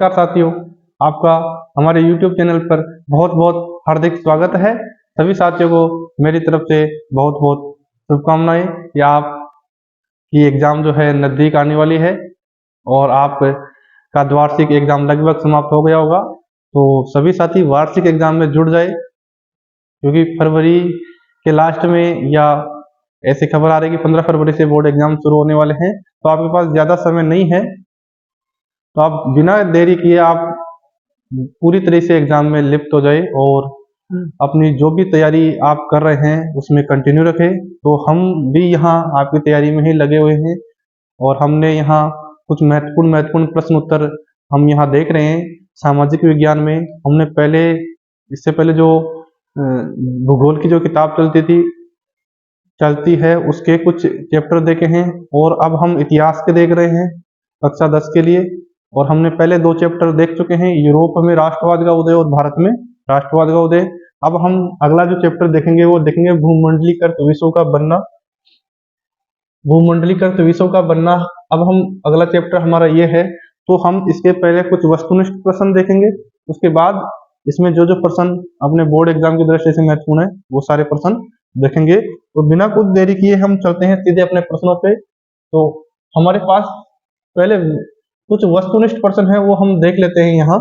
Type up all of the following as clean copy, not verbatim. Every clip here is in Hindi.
नमस्कार साथियों, आपका हमारे YouTube चैनल पर बहुत बहुत हार्दिक स्वागत है। सभी साथियों को मेरी तरफ से बहुत बहुत शुभकामनाएं कि आपकी एग्जाम जो है नज़दीक आने वाली है और आप का वार्षिक एग्जाम लगभग समाप्त हो गया होगा। तो सभी साथी वार्षिक एग्जाम में जुड़ जाए, क्योंकि फरवरी के लास्ट में या ऐसी खबर आ रही है कि 15 फरवरी से बोर्ड एग्जाम शुरू होने वाले हैं। तो आपके पास ज़्यादा समय नहीं है, तो आप बिना देरी किए आप पूरी तरह से एग्जाम में लिप्त हो जाए और अपनी जो भी तैयारी आप कर रहे हैं उसमें कंटिन्यू रखें। तो हम भी यहाँ आपकी तैयारी में ही लगे हुए हैं और हमने यहाँ कुछ महत्वपूर्ण प्रश्न उत्तर हम यहाँ देख रहे हैं। सामाजिक विज्ञान में हमने इससे पहले जो भूगोल की जो किताब चलती है उसके कुछ चैप्टर देखे हैं और अब हम इतिहास के देख रहे हैं कक्षा 10 के लिए। और हमने पहले 2 चैप्टर देख चुके हैं, यूरोप में राष्ट्रवाद का उदय और भारत में राष्ट्रवाद का उदय। अब हम अगला जो चैप्टर देखेंगे वो देखेंगे भूमंडलीकृत विश्व का बनना। भूमंडलीकृत विश्व का बनना अब हम अगला चैप्टर हमारा ये है। तो हम इसके पहले कुछ वस्तुनिष्ठ प्रश्न देखेंगे, उसके बाद इसमें जो जो प्रश्न अपने बोर्ड एग्जाम की दृष्टि से महत्वपूर्ण है वो सारे प्रश्न देखेंगे। तो बिना कुछ देरी किए हम चलते हैं सीधे अपने प्रश्नों पे। तो हमारे पास पहले कुछ वस्तुनिष्ठ प्रश्न है वो हम देख लेते हैं यहाँ।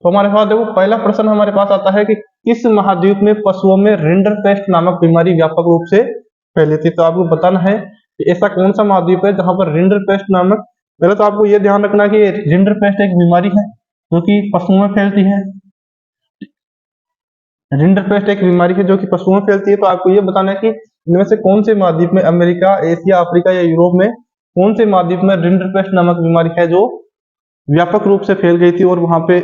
तो हमारे पास देखो पहला प्रश्न हमारे पास आता है कि किस महाद्वीप में पशुओं में रिंडरपेस्ट नामक बीमारी व्यापक रूप से फैली थी। तो आपको बताना है कि ऐसा कौन सा महाद्वीप है जहां पर रिंडरपेस्ट नामक, पहले तो आपको यह ध्यान रखना कि रिंडरपेस्ट एक बीमारी है जो कि पशुओं में फैलती है। रिंडरपेस्ट एक बीमारी है जो कि पशुओं में फैलती है। तो आपको ये बताना है कि इनमें से कौन से महाद्वीप में, अमेरिका, एशिया, अफ्रीका या यूरोप में कौन से महाद्वीप में रिंडरपेस्ट नामक बीमारी है जो व्यापक रूप से फैल गई थी और वहां पे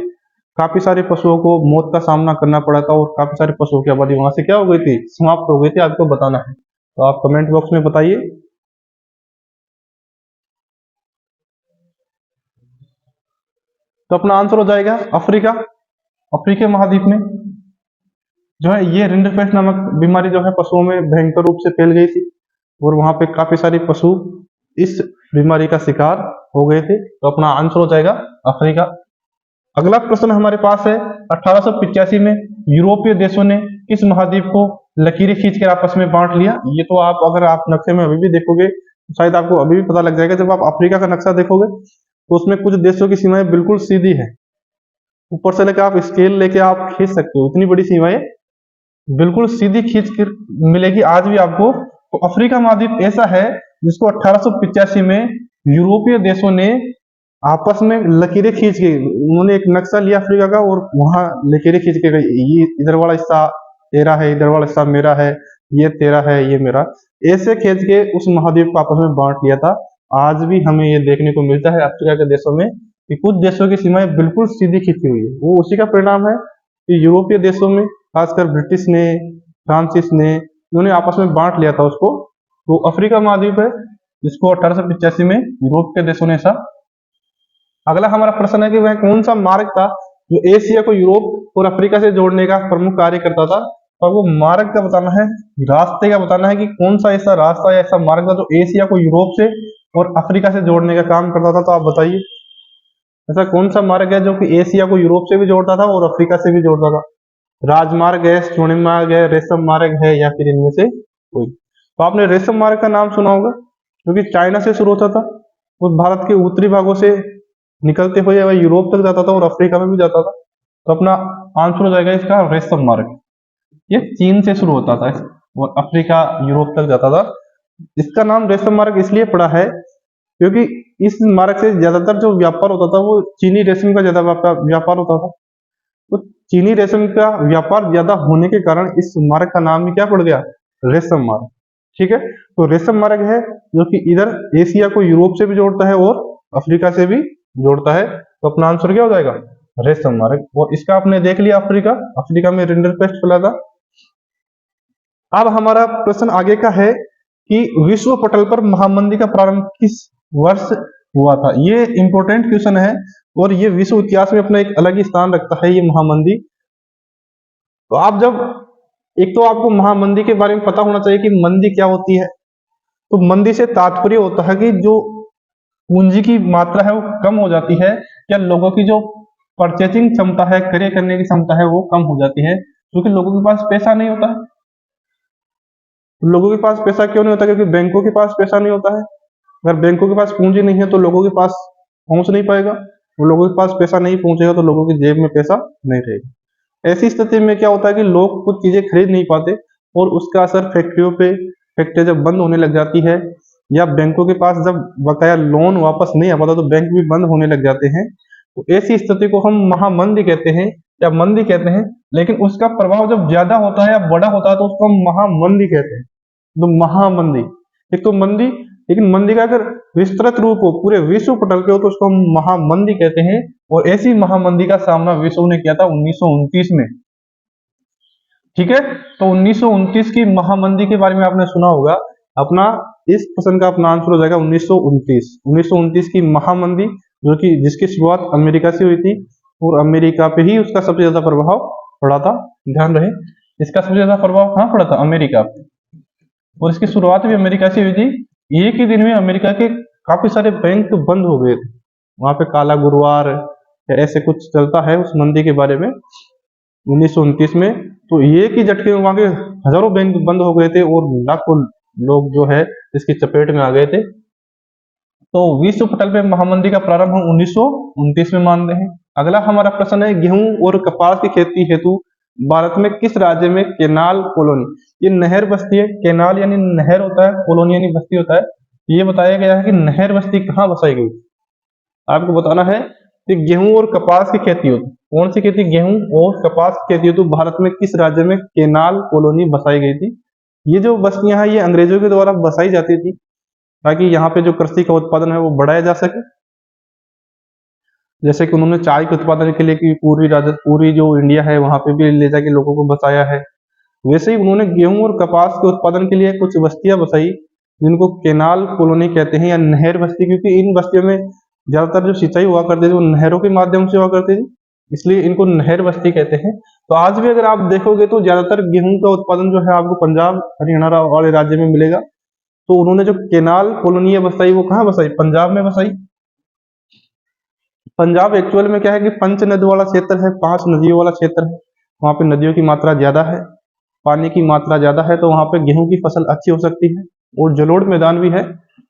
काफी सारे पशुओं को मौत का सामना करना पड़ा था और काफी सारे पशुओं की आबादी वहां से क्या हो गई थी, समाप्त हो गई थी। आपको बताना है, तो आप कमेंट बॉक्स में बताइए। तो अपना आंसर हो जाएगा अफ्रीका। अफ्रीका महाद्वीप में जो है ये रिंडरपेस्ट नामक बीमारी जो है पशुओं में भयंकर रूप से फैल गई थी और वहां पे काफी सारे पशु इस बीमारी का शिकार हो गए थे। तो अपना आंसर हो जाएगा अफ्रीका। अगला प्रश्न हमारे पास है 1885 में यूरोपीय देशों ने किस महाद्वीप को लकीरें खींचकर आपस में बांट लिया। ये तो आप अगर आप नक्शे में अभी भी देखोगे तो शायद आपको अभी भी पता लग जाएगा। जब आप अफ्रीका का नक्शा देखोगे तो उसमें कुछ देशों की सीमाएं बिल्कुल सीधी है, ऊपर से लेकर आप स्केल लेके आप खींच सकते हो, इतनी बड़ी सीमाएं बिल्कुल सीधी खींच कर मिलेगी आज भी आपको। तो अफ्रीका महाद्वीप ऐसा है जिसको 1885 में यूरोपीय देशों ने आपस में लकीरें खींच के, उन्होंने एक नक्शा लिया अफ्रीका का और वहां लकीरें खींच के गई, ये इधर वाला हिस्सा तेरा है, इधर वाला हिस्सा मेरा है, ये तेरा है, ये मेरा, ऐसे खींच के उस महाद्वीप को आपस में बांट लिया था। आज भी हमें ये देखने को मिलता है अफ्रीका के देशों में कि कुछ देशों की सीमाएं बिल्कुल सीधी खींची हुई है। वो उसी का परिणाम है कि यूरोपीय देशों में खासकर ब्रिटिश ने, फ्रांसिस ने, उन्होंने आपस में बांट लिया था उसको। तो अफ्रीका महाद्वीप है जिसको 1885 में यूरोप के देशों ने ऐसा। अगला हमारा प्रश्न है कि वह कौन सा मार्ग था जो एशिया को यूरोप और अफ्रीका से जोड़ने का प्रमुख कार्य करता था। और वो मार्ग का बताना है, रास्ते का बताना है कि कौन सा ऐसा रास्ता या ऐसा मार्ग था जो एशिया को यूरोप से और अफ्रीका से जोड़ने का काम करता था। तो आप बताइए ऐसा कौन सा मार्ग है जो कि एशिया को यूरोप से भी जोड़ता था और अफ्रीका से भी जोड़ता था। राजमार्ग है, स्वर्णिम मार्ग है, रेशम मार्ग है या फिर इनमें से कोई। तो आपने रेशम मार्ग का नाम सुना होगा जो कि चाइना से शुरू होता था और भारत के उत्तरी भागों से निकलते हुए वह यूरोप तक जाता था और अफ्रीका में भी जाता था। तो अपना आंसर हो जाएगा इसका रेशम मार्ग। ये चीन से शुरू होता था और अफ्रीका यूरोप तक जाता था। इसका नाम रेशम मार्ग इसलिए पड़ा है क्योंकि इस मार्ग से ज्यादातर जो व्यापार होता था वो चीनी रेशम का ज्यादा व्यापार होता था। तो चीनी रेशम का व्यापार ज्यादा होने के कारण इस मार्ग का नाम ही क्या पड़ गया, रेशम मार्ग। ठीक है, तो रेशम मार्ग है जो कि इधर एशिया को यूरोप से भी जोड़ता है और अफ्रीका से भी जोड़ता है। तो अपना आंसर क्या हो जाएगा, रेशम मार्ग। और इसका आपने देख लिया अफ्रीका, अफ्रीका में रिंडरपेस्ट फैला था। अब हमारा प्रश्न आगे का है कि विश्व पटल पर महामंदी का प्रारंभ किस वर्ष हुआ था। ये इंपॉर्टेंट क्वेश्चन है और ये विश्व इतिहास में अपना एक अलग ही स्थान रखता है ये महामंदी। तो आप जब एक तो आपको महामंदी के बारे में पता होना चाहिए कि मंदी क्या होती है। तो मंदी से तात्पर्य होता है कि जो पूंजी की मात्रा है वो कम हो जाती है, या लोगों की जो परचेसिंग क्षमता है, क्रय करने की क्षमता है वो कम हो जाती है, क्योंकि लोगों के पास पैसा नहीं होता है। लोगों के पास पैसा क्यों नहीं होता? क्योंकि बैंकों के पास पैसा नहीं होता है। अगर बैंकों के पास पूंजी नहीं है तो लोगों के पास पहुंच नहीं पाएगा, और लोगों के पास पैसा नहीं पहुंचेगा तो लोगों की जेब में पैसा नहीं रहेगा। ऐसी स्थिति में क्या होता है कि लोग कुछ चीजें खरीद नहीं पाते, और उसका असर फैक्ट्रियों पे, फैक्ट्री जब बंद होने लग जाती है, या बैंकों के पास जब बकाया लोन वापस नहीं आ पाता तो बैंक भी बंद होने लग जाते हैं। तो ऐसी स्थिति को हम महामंदी कहते हैं या मंदी कहते हैं। लेकिन उसका प्रभाव जब ज्यादा होता है या बड़ा होता है तो उसको हम महामंदी कहते हैं। तो महामंदी, एक तो मंदी, लेकिन मंदी का अगर विस्तृत रूप हो, पूरे विश्व पटल पे हो, तो उसको हम महामंदी कहते हैं। और ऐसी महामंदी का सामना विश्व ने किया था 1929 में। ठीक है, तो 1929 की महामंदी के बारे में आपने सुना होगा। अपना इस प्रश्न का अपना आंसर हो जाएगा 1929। 1929 की महामंदी, जो कि जिसकी शुरुआत अमेरिका से हुई थी, और अमेरिका पे ही उसका सबसे ज्यादा प्रभाव पड़ा था। ध्यान रहे, इसका सबसे ज्यादा प्रभाव कहाँ पड़ा था? अमेरिका पे। और इसकी शुरुआत भी अमेरिका से हुई थी। एक ही दिन में अमेरिका के काफी सारे बैंक बंद हो गए थे। वहां पे काला गुरुवार ऐसे कुछ चलता है उस मंदी के बारे में 1929 में। तो एक ही झटके में वहां के हजारों बैंक बंद हो गए थे, और लाखों लोग जो है इसकी चपेट में आ गए थे। तो विश्व पटल पे महामंदी का प्रारंभ हम 1929 में मानते हैं। अगला हमारा प्रश्न है, गेहूं और कपास की खेती हेतु भारत में किस राज्य में केनाल कॉलोनी, ये नहर बस्ती है। केनाल यानी नहर होता है, कॉलोनी यानी बस्ती होता है। ये बताया गया है कि नहर बस्ती कहाँ बसाई गई। आपको बताना है कि गेहूं और कपास की खेती हेतु, कौन सी खेती? गेहूं और कपास की खेती हेतु भारत में किस राज्य में केनाल कॉलोनी बसाई गई थी। ये जो बस्तियां हैं ये अंग्रेजों के द्वारा बसाई जाती थी, ताकि यहाँ पे जो कृषि का उत्पादन है वो बढ़ाया जा सके। जैसे कि उन्होंने चाय के उत्पादन के लिए कि पूरी जो इंडिया है वहां पे भी ले जाके लोगों को बसाया है, वैसे ही उन्होंने गेहूं और कपास के उत्पादन के लिए कुछ बस्तियां बसाई, जिनको केनाल कॉलोनी कहते हैं या नहर बस्ती, क्योंकि इन बस्तियों में ज्यादातर जो सिंचाई हुआ करती थी वो नहरों के माध्यम से हुआ करती थी, इसलिए इनको नहर बस्ती कहते हैं। तो आज भी अगर आप देखोगे तो ज्यादातर गेहूं का उत्पादन जो है आपको पंजाब हरियाणा वाले राज्य में मिलेगा। तो उन्होंने जो केनाल कॉलोनियां बसाई वो कहाँ बसाई? पंजाब में बसाई। पंजाब एक्चुअल में क्या है कि पंच नदी वाला क्षेत्र है, 5 नदियों वाला क्षेत्र है। वहां पे नदियों की मात्रा ज्यादा है, पानी की मात्रा ज्यादा है, तो वहां पे गेहूं की फसल अच्छी हो सकती है, और जलोढ़ मैदान भी है,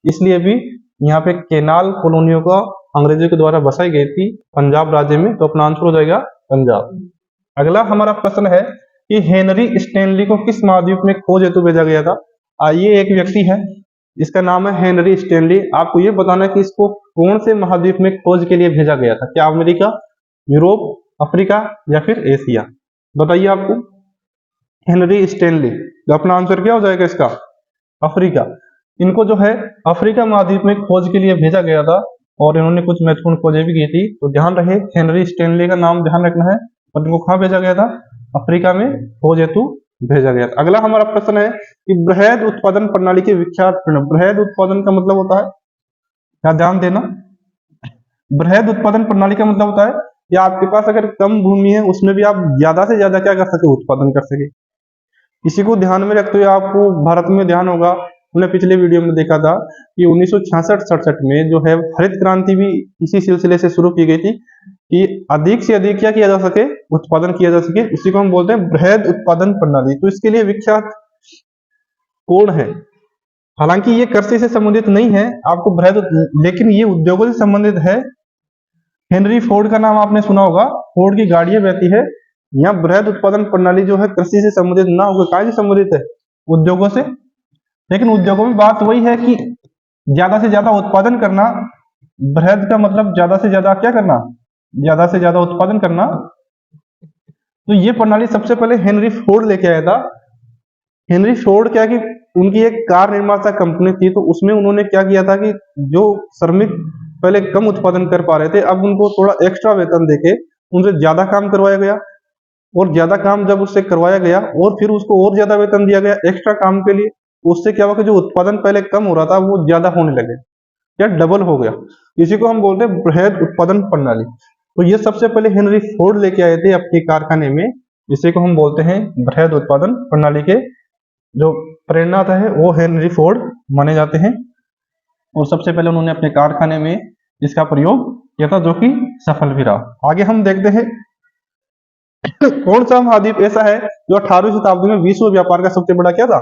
इसलिए भी यहाँ पे केनाल कॉलोनियों का अंग्रेजों के द्वारा बसाई गई थी पंजाब राज्य में। तो अपना आंसर हो जाएगा पंजाब। अगला हमारा प्रश्न है कि हेनरी स्टेनली को किस महाद्वीप में खोज हेतु भेजा गया था। आइए, एक व्यक्ति है, इसका नाम है हेनरी स्टेनली। आपको ये बताना है कि इसको कौन से महाद्वीप में खोज के लिए भेजा गया था। क्या अमेरिका, यूरोप, अफ्रीका या फिर एशिया? बताइए आपको। हेनरी स्टेनली, तो अपना आंसर क्या हो जाएगा इसका? अफ्रीका। इनको जो है अफ्रीका महाद्वीप में खोज के लिए भेजा गया था, और इन्होंने कुछ महत्वपूर्ण खोजें भी की थी। तो ध्यान रहे, हेनरी स्टेनली का नाम ध्यान रखना है। और इनको कहाँ भेजा गया था? अफ्रीका में खोज हेतु भेजा गया था। अगला हमारा प्रश्न है कि वृहद उत्पादन प्रणाली के विख्यात प्रणव। वृहद उत्पादन का मतलब होता है, क्या ध्यान देना, वृहद उत्पादन प्रणाली का मतलब होता है कि आपके पास अगर कम भूमि है उसमें भी आप ज्यादा से ज्यादा क्या कर सके? उत्पादन कर सके। इसी को ध्यान में रखते हुए आपको भारत में ध्यान होगा, हमने पिछले वीडियो में देखा था कि 1966-67 में जो है हरित क्रांति भी इसी सिलसिले से शुरू की गई थी, कि अधिक से अधिक क्या किया जा सके? उत्पादन किया जा सके। इसी को हम बोलते हैं वृहद उत्पादन प्रणाली। तो इसके लिए विख्यात कौन है? हालांकि ये कृषि से संबंधित नहीं है आपको वृहद, लेकिन ये उद्योगों से संबंधित है। हेनरी फोर्ड का नाम आपने सुना होगा, फोर्ड की गाड़ियां बहती है। यहाँ वृहद उत्पादन प्रणाली जो है कृषि से संबंधित ना होकर कहाँ से संबंधित है? उद्योगों से। लेकिन उद्योगों में बात वही है कि ज्यादा से ज्यादा उत्पादन करना। वृहद का मतलब ज्यादा से ज्यादा क्या करना? ज्यादा से ज्यादा उत्पादन करना। तो ये प्रणाली सबसे पहले हेनरी फोर्ड लेके आया था। हेनरी फोर्ड क्या कि उनकी एक कार निर्माता कंपनी थी, तो उसमें उन्होंने क्या किया था कि जो श्रमिक पहले कम उत्पादन कर पा रहे थे, अब उनको थोड़ा एक्स्ट्रा वेतन देके उनसे ज्यादा काम करवाया गया, और ज्यादा काम जब उससे करवाया गया और फिर उसको और ज्यादा वेतन दिया गया एक्स्ट्रा काम के लिए, उससे क्या हुआ कि जो उत्पादन पहले कम हो रहा था वो ज्यादा होने लगे, या डबल हो गया। इसी को हम बोलते हैं वृहद उत्पादन प्रणाली। तो ये सबसे पहले हेनरी फोर्ड लेके आए थे अपने कारखाने में, इसी को हम बोलते हैं बृहद उत्पादन प्रणाली के जो प्रेरणाता है वो हेनरी फोर्ड माने जाते हैं। और सबसे पहले उन्होंने अपने कारखाने में इसका प्रयोग किया था, जो कि सफल भी रहा। आगे हम देखते हैं कौन सा महाद्वीप ऐसा है जो 18वीं शताब्दी में विश्व व्यापार का सबसे बड़ा क्या था,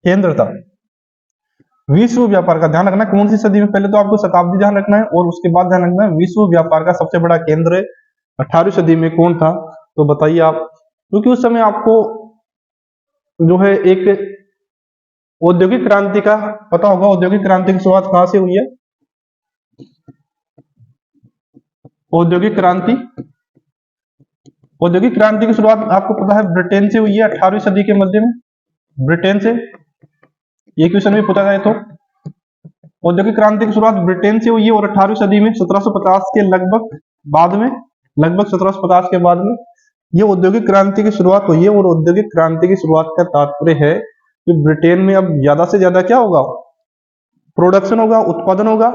केंद्र था। विश्व व्यापार का ध्यान रखना, कौन सी सदी में, पहले तो आपको शताब्दी ध्यान रखना है और उसके बाद ध्यान रखना है विश्व व्यापार का सबसे बड़ा केंद्र 18वीं सदी में कौन था। तो बताइए आप, क्योंकि उस समय आपको जो है एक औद्योगिक क्रांति का पता होगा। औद्योगिक क्रांति की शुरुआत कहां से हुई है? औद्योगिक क्रांति की शुरुआत आपको पता है ब्रिटेन से हुई है 18वीं सदी के मध्य में, ब्रिटेन से। ये क्वेश्चन भी पूछा जाए तो औद्योगिक क्रांति की शुरुआत ब्रिटेन से हुई है और 18वीं सदी में 1750 के लगभग बाद में, लगभग 1750 के बाद में ये औद्योगिक क्रांति की शुरुआत हुई है। और औद्योगिक क्रांति की शुरुआत का तात्पर्य है कि ब्रिटेन में अब ज्यादा से ज्यादा क्या होगा, प्रोडक्शन होगा, उत्पादन होगा,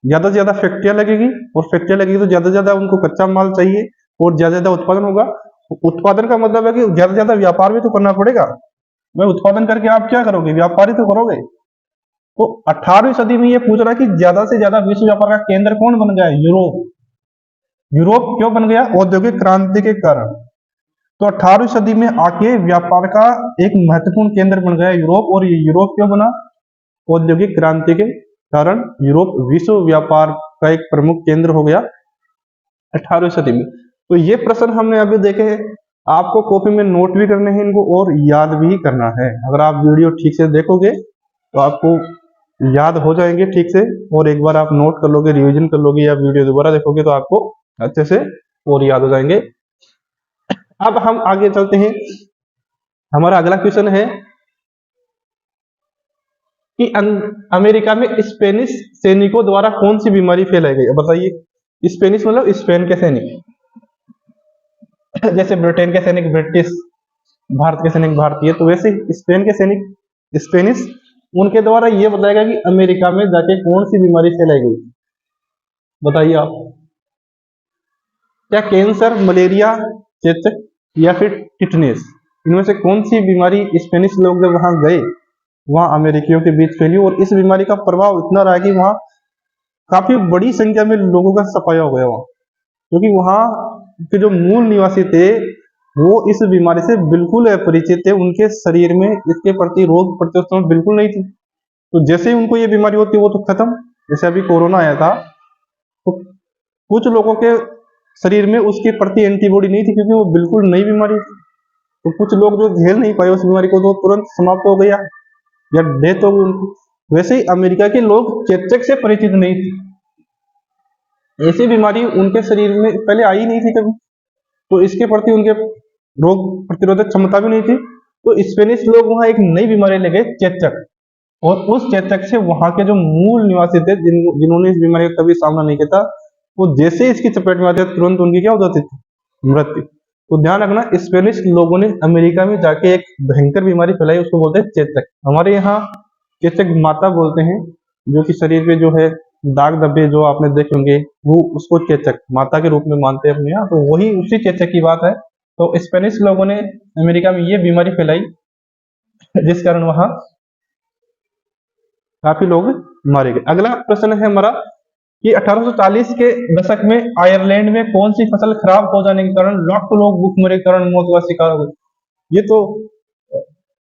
ज्यादा से ज्यादा फैक्ट्रियां लगेगी और फैक्ट्रियां लगेगी तो ज्यादा से ज्यादा उनको कच्चा माल चाहिए और ज्यादा से ज्यादा उत्पादन होगा। उत्पादन का मतलब है कि ज्यादा से ज्यादा व्यापार भी तो करना पड़ेगा। भाई उत्पादन करके आप क्या करोगे, व्यापार ही तो करोगे। तो 18वीं सदी में ये पूछ रहा है कि ज्यादा से ज्यादा विश्व व्यापार का केंद्र कौन बन गया? यूरोप। यूरोप क्यों बन गया? औद्योगिक क्रांति के कारण। तो 18वीं सदी में आके व्यापार का एक महत्वपूर्ण केंद्र बन गया यूरोप। और ये यूरोप क्यों बना? औद्योगिक क्रांति के कारण यूरोप विश्व व्यापार का एक प्रमुख केंद्र हो गया 18वीं सदी में। तो ये प्रश्न हमने अभी देखे हैं, आपको कॉपी में नोट भी करने हैं इनको और याद भी करना है। अगर आप वीडियो ठीक से देखोगे तो आपको याद हो जाएंगे ठीक से, और एक बार आप नोट कर लोगे, रिवीजन कर लोगे या वीडियो दोबारा देखोगे तो आपको अच्छे से और याद हो जाएंगे। अब हम आगे चलते हैं। हमारा अगला क्वेश्चन है कि अमेरिका में स्पेनिश सैनिकों द्वारा कौन सी बीमारी फैलाई गई? बताइए। स्पेनिश मतलब स्पेन के सैनिक, जैसे ब्रिटेन के सैनिक ब्रिटिश, भारत के सैनिक भारतीय, तो वैसे स्पेन के सैनिक स्पेनिश, उनके द्वारा ये बताएगा कि अमेरिका में जाके कौन सी बीमारी फैलाई गई। बताइए आप, क्या कैंसर, मलेरिया, चेचक या फिर टिटनेस? इनमें से कौन सी बीमारी स्पेनिश लोग जब वहां गए वहां अमेरिकियों के बीच फैली और इस बीमारी का प्रभाव इतना रहा कि वहां काफी बड़ी संख्या में लोगों का सफाया हो गया वहां, क्योंकि वहां के जो मूल निवासी थे वो इस बीमारी से बिल्कुल अपरिचित थे। उनके शरीर में इसके प्रति रोग प्रतिरोधक बिल्कुल नहीं थी। तो जैसे ही उनको ये बीमारी होती वो तो खत्म। जैसे अभी कोरोना आया था तो कुछ लोगों के शरीर में उसके प्रति एंटीबॉडी नहीं थी क्योंकि वो बिल्कुल नई बीमारी थी। तो कुछ लोग जो झेल नहीं पाए उस बीमारी को तो तुरंत समाप्त हो गया या डेथ हो गई उनकी। वैसे ही अमेरिका के लोग चेचक से परिचित नहीं थे। ऐसी बीमारी उनके शरीर में पहले आई नहीं थी कभी, तो इसके प्रति उनके रोग प्रतिरोधक क्षमता भी नहीं थी। तो स्पेनिश लोग वहां एक नई बीमारी ले गए, चेचक। और उस चेचक से वहां के जो मूल निवासी थे जिन्होंने इस बीमारी का कभी सामना नहीं किया था, वो जैसे इसकी चपेट में आते तुरंत उनकी क्या हो जाती थी? मृत्यु। तो ध्यान रखना, स्पेनिश लोगों ने अमेरिका में जाके एक भयंकर बीमारी फैलाई, उसको बोलते हैं चेचक। हमारे यहाँ चेचक माता बोलते हैं, जो कि शरीर पे जो है दाग धब्बे जो आपने देखे होंगे वो उसको चेचक माता के रूप में मानते हैं अपने यहाँ। तो वही उसी चेचक की बात है। तो स्पेनिश लोगों ने अमेरिका में ये बीमारी फैलाई जिस कारण वहां काफी लोग मारे गए। अगला प्रश्न है हमारा कि 1840 के दशक में आयरलैंड में कौन सी फसल खराब हो जाने के कारण लाखों लोग भूखमरी के कारण मौत का शिकार हो गए। ये तो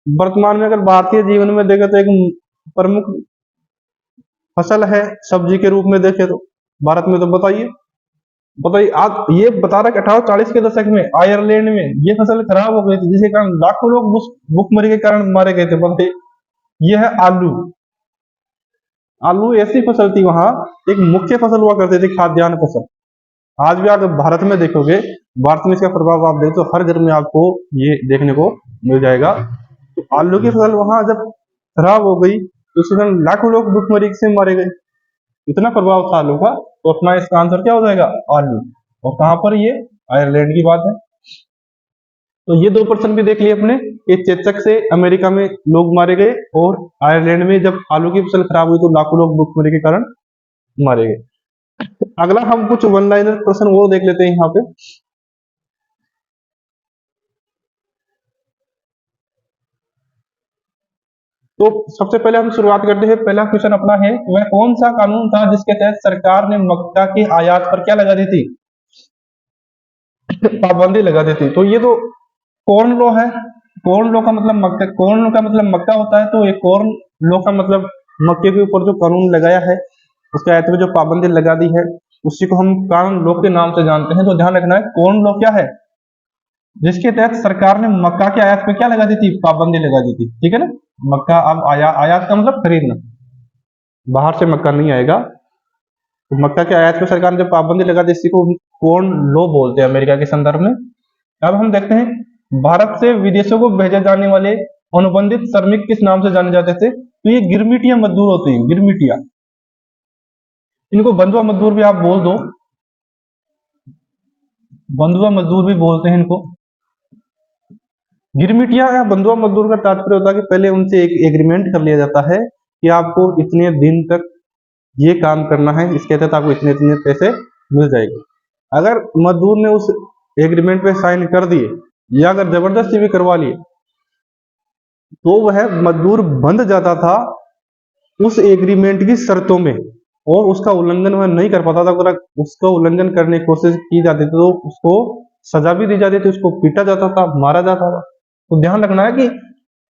वर्तमान में अगर भारतीय जीवन में देखें तो एक प्रमुख फसल है, सब्जी के रूप में देखें तो भारत में। तो बताइए बताइए आप, ये बता रहा है कि 1840 के दशक में आयरलैंड में ये फसल खराब हो गई थी जिसके कारण लाखों लोग भूखमरी के कारण मारे गए थे। बताइए, ये है आलू। आलू ऐसी फसल थी, वहां एक मुख्य फसल हुआ करती थी, खाद्यान्न फसल। आज भी अगर भारत में देखोगे, भारत में इसका प्रभाव आप देखो तो हर घर में आपको ये देखने को मिल जाएगा। तो आलू की फसल वहां जब खराब हो गई तो उसके कारण लाखों लोग भूखमरी से मारे गए। इतना प्रभाव था आलू का। तो अपना इसका आंसर क्या हो जाएगा? आलू। और कहां पर? ये आयरलैंड की बात है। तो ये दो प्रश्न भी देख लिए अपने, कि चेचक से अमेरिका में लोग मारे गए और आयरलैंड में जब आलू की फसल खराब हुई तो लाखों लोग भूखमरी के कारण मारे गए। अगला हम कुछ वन लाइनर प्रश्न वो देख लेते हैं यहाँ पे। तो सबसे पहले हम शुरुआत करते हैं। पहला क्वेश्चन अपना है, वह कौन सा कानून था जिसके तहत सरकार ने मक्का की आयात पर क्या लगा दी थी? पाबंदी लगा दी थी। तो ये तो कॉर्न लॉ है। कॉर्न लॉ का मतलब मक्का, कॉर्न का मतलब मक्का होता है, तो ये कॉर्न लॉ का मतलब मक्के के ऊपर जो कानून लगाया है, उसके आयत में जो पाबंदी लगा दी है, उसी को हम कॉर्न लॉ के नाम से जानते हैं। तो ध्यान रखना है, कॉर्न लॉ क्या है? जिसके तहत सरकार ने मक्का के आयात पे क्या लगा दी थी? पाबंदी लगा दी थी। ठीक है ना? मक्का अब आयात का मतलब खरीदना, बाहर से मक्का नहीं आएगा। तो मक्का के आयात पे सरकार ने जब पाबंदी लगा दी, इसी को कॉर्न लॉ बोलते हैं अमेरिका के संदर्भ में। अब हम देखते हैं, भारत से विदेशों को भेजे जाने वाले अनुबंधित श्रमिक किस नाम से जाने जाते थे? तो ये गिरमिटिया मजदूर होते हैं, गिरमिटिया। इनको बंधुआ मजदूर भी आप बोल दो, बंधुआ मजदूर भी बोलते हैं इनको। गिरमिटिया या बंधुआ मजदूर का तात्पर्य होता है कि पहले उनसे एक एग्रीमेंट कर लिया जाता है कि आपको इतने दिन तक ये काम करना है, इसके तहत आपको इतने इतने पैसे मिल जाएंगे। अगर मजदूर ने उस एग्रीमेंट पे साइन कर दिए या अगर जबरदस्ती भी करवा लिए, तो वह मजदूर बंध जाता था उस एग्रीमेंट की शर्तों में, और उसका उल्लंघन वह नहीं कर पाता था। अगर उसका उल्लंघन करने की कोशिश की जाती थी तो उसको सजा भी दी जाती थी, उसको पीटा जाता था, मारा जाता था। तो ध्यान रखना है कि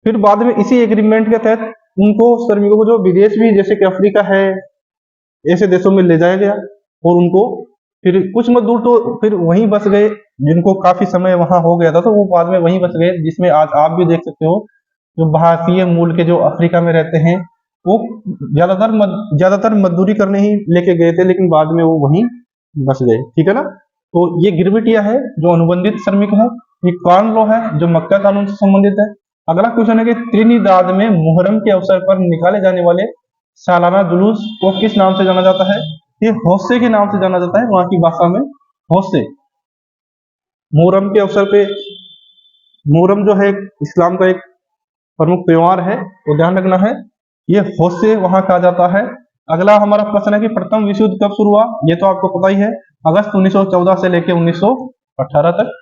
फिर बाद में इसी एग्रीमेंट के तहत उनको श्रमिकों को जो विदेश भी, जैसे कि अफ्रीका है, ऐसे देशों में ले जाया गया, और उनको फिर कुछ मजदूर तो फिर वहीं बस गए, जिनको काफी समय वहां हो गया था, तो वो बाद में वहीं बस गए, जिसमें आज आप भी देख सकते हो जो भारतीय मूल के जो अफ्रीका में रहते हैं, वो ज्यादातर मजदूरी करने ही लेके गए थे, लेकिन बाद में वो वहीं बस गए। ठीक है ना? तो ये गिरमिटिया है जो अनुबंधित श्रमिक है। ये कॉर्न लॉ है जो मक्का कानून से संबंधित है। अगला क्वेश्चन है कि त्रिनिदाद में मुहर्रम के अवसर पर निकाले जाने वाले सालाना जुलूस को किस नाम से जाना जाता है? ये होस्से के नाम से जाना जाता है, वहां की भाषा में होस्से। मुहर्रम के अवसर पे, मुहर्रम जो है इस्लाम का एक प्रमुख त्योहार है, तो ध्यान रखना है, ये होस्से वहां कहा जाता है। अगला हमारा प्रश्न है कि प्रथम विश्व युद्ध कब शुरू हुआ? ये तो आपको पता ही है, अगस्त 1914 से लेकर 1918 तक।